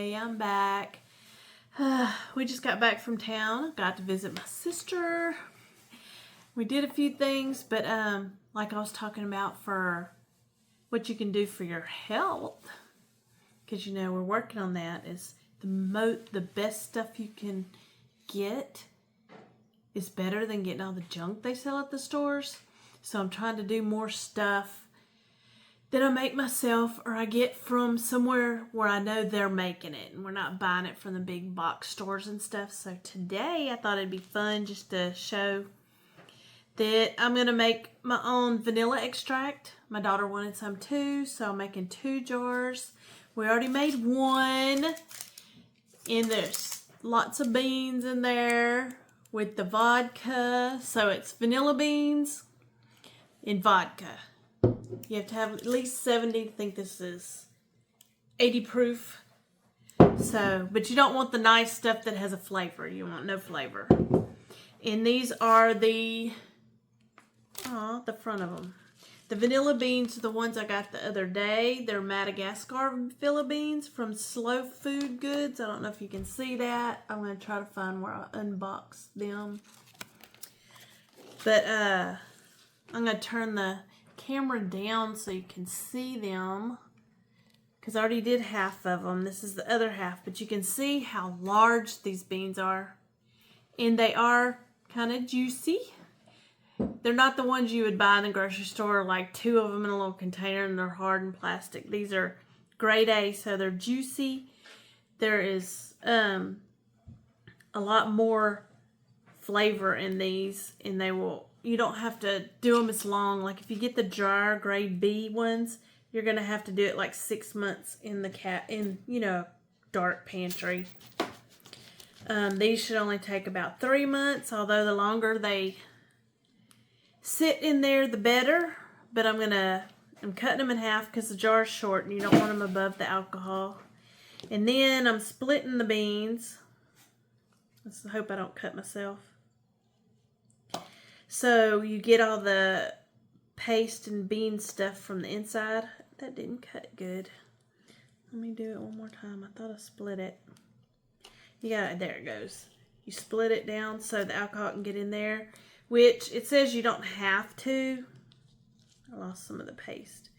Hey, I'm back. We just got back from town. Got to visit my sister. We did a few things, but like I was talking about for what you can do for your health, because we're working on that, is the best stuff you can get is better than getting all the junk they sell at the stores. So I'm trying to do more stuff that I make myself or I get from somewhere where I know they're making it and we're not buying it from the big box stores and stuff. So today I thought it'd be fun just to show that I'm going to make my own vanilla extract. My daughter wanted some too, so I'm making 2 jars. We already made one, and there's lots of beans in there with the vodka. So it's vanilla beans and vodka. You have to have at least 70 to think this is 80 proof. So, but you don't want the nice stuff that has a flavor. You want no flavor. And these are the front of them. The vanilla beans are the ones I got the other day. They're Madagascar vanilla beans from Slow Food Goods. I don't know if you can see that. I'm going to try to find where I unbox them. But I'm going to turn the camera down so you can see them, because I already did half of them. This is the other half, but you can see how large these beans are, and they are kind of juicy. They're not the ones you would buy in the grocery store, like 2 of them in a little container, and they're hard and plastic. These are grade A, so they're juicy. There is a lot more flavor in these, and you don't have to do them as long. Like if you get the drier grade B ones, you're going to have to do it like 6 months in dark pantry. These should only take about 3 months, although the longer they sit in there, the better. But I'm cutting them in half because the jar's short and you don't want them above the alcohol. And then I'm splitting the beans. Let's hope I don't cut myself. So you get all the paste and bean stuff from the inside. That didn't cut good. Let me do it one more time. I thought I split it. Yeah, there it goes. You split it down so the alcohol can get in there, which it says you don't have to. I lost some of the paste.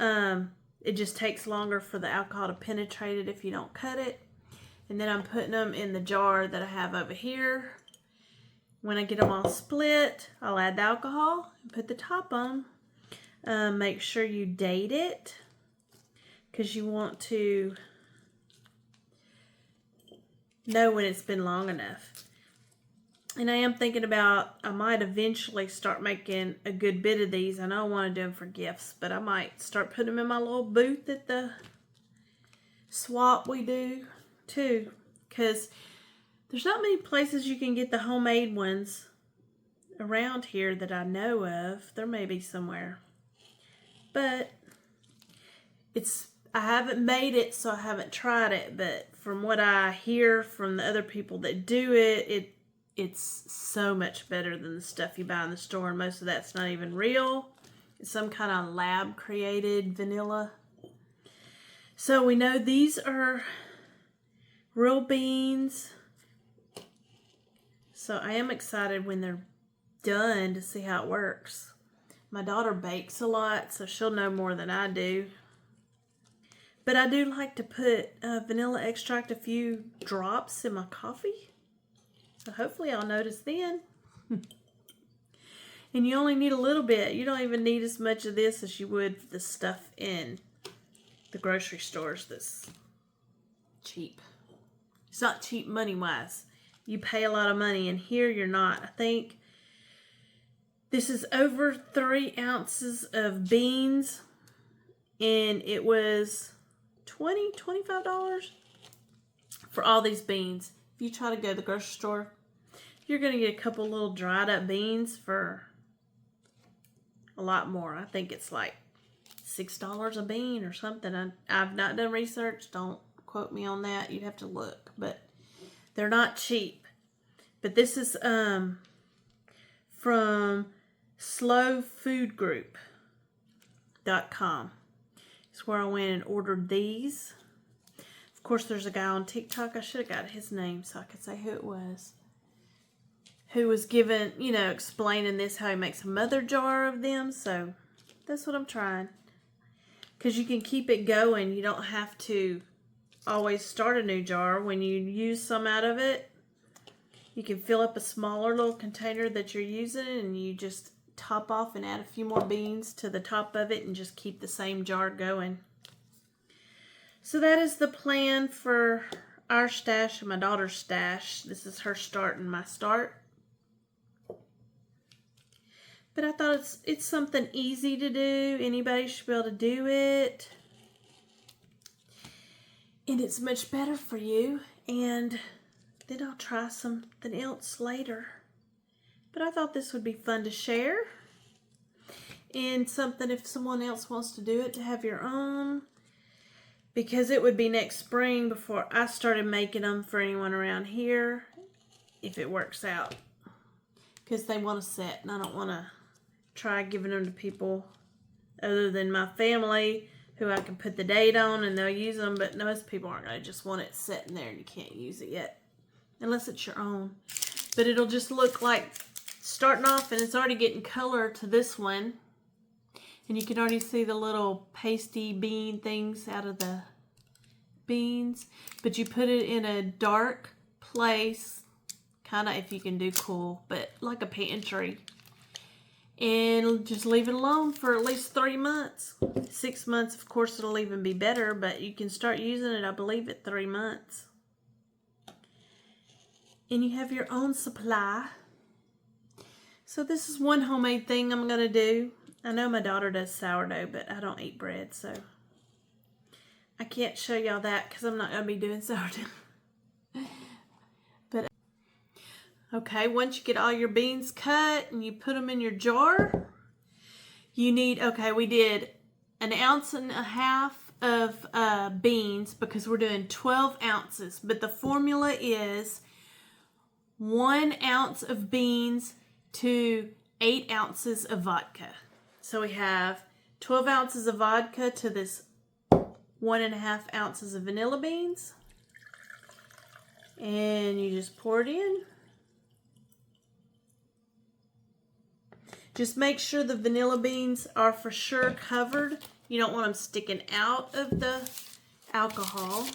It just takes longer for the alcohol to penetrate it if you don't cut it. And then I'm putting them in the jar that I have over here. When I get them all split, I'll add the alcohol and put the top on. Make sure you date it, because you want to know when it's been long enough. And I am thinking about, I might eventually start making a good bit of these. I know I want to do them for gifts, but I might start putting them in my little booth at the swap we do too, because there's not many places you can get the homemade ones around here that I know of. There may be somewhere. But I haven't made it, so I haven't tried it. But from what I hear from the other people that do it, it's so much better than the stuff you buy in the store. And most of that's not even real. It's some kind of lab-created vanilla. So we know these are real beans. So I am excited when they're done to see how it works. My daughter bakes a lot, so she'll know more than I do. But I do like to put vanilla extract, a few drops in my coffee. So hopefully I'll notice then. And you only need a little bit. You don't even need as much of this as you would the stuff in the grocery stores that's cheap. It's not cheap money-wise. You pay a lot of money, and here you're not. I think this is over 3 ounces of beans, and it was $25 for all these beans. If you try to go to the grocery store, you're going to get a couple little dried up beans for a lot more. I think it's like $6 a bean or something. I've not done research. Don't quote me on that. You'd have to look, but they're not cheap. But this is from slowfoodgroup.com. It's where I went and ordered these. Of Of course, there's a guy on TikTok. I should have got his name so I could say who it was. Who was given, you know, explaining this, how he makes a mother jar of them. So that's what I'm trying. Because you can keep it going. You don't have to always start a new jar. When you use some out of it, you can fill up a smaller little container that you're using and you just top off and add a few more beans to the top of it and just keep the same jar going. So that is the plan for our stash and my daughter's stash. This is her start and my start. But I thought it's something easy to do. Anybody should be able to do it. And it's much better for you. And then I'll try something else later. But I thought this would be fun to share. And something if someone else wants to do it, to have your own. Because it would be next spring before I started making them for anyone around here. If it works out. Because they want to set and I don't want to try giving them to people other than my family who I can put the date on and they'll use them. But most people aren't going to just want it sitting there and you can't use it yet. Unless it's your own. But it'll just look like starting off and it's already getting color to this one. And you can already see the little pasty bean things out of the beans. But you put it in a dark place. Kind of if you can do cool. But like a pantry. And just leave it alone for at least 3 months. 6 months, of course, it'll even be better. But you can start using it, I believe, at 3 months. And you have your own supply. So this is one homemade thing I'm going to do. I know my daughter does sourdough, but I don't eat bread, so I can't show y'all that because I'm not going to be doing sourdough. But okay, once you get all your beans cut and you put them in your jar, you need, okay, we did 1.5 ounces of beans because we're doing 12 ounces. But the formula is 1 ounce of beans to 8 ounces of vodka. So we have 12 ounces of vodka to this 1.5 ounces of vanilla beans. And you just pour it in. Just make sure the vanilla beans are for sure covered. You don't want them sticking out of the alcohol.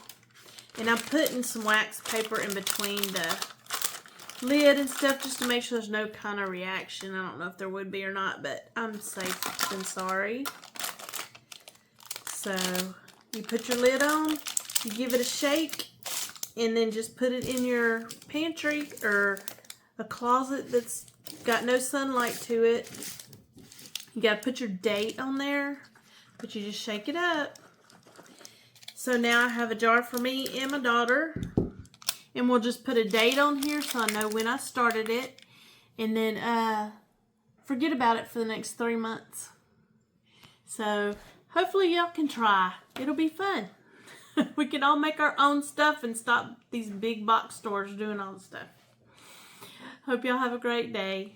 And I'm putting some wax paper in between the lid and stuff just to make sure there's no kind of reaction. I don't know if there would be or not, but I'm safe than sorry. So you put your lid on, you give it a shake, and then just put it in your pantry or a closet that's got no sunlight to it. You got to put your date on there, but you just shake it up. So now I have a jar for me and my daughter. And we'll just put a date on here so I know when I started it. And then forget about it for the next 3 months. So hopefully y'all can try. It'll be fun. We can all make our own stuff and stop these big box stores doing all the stuff. Hope y'all have a great day.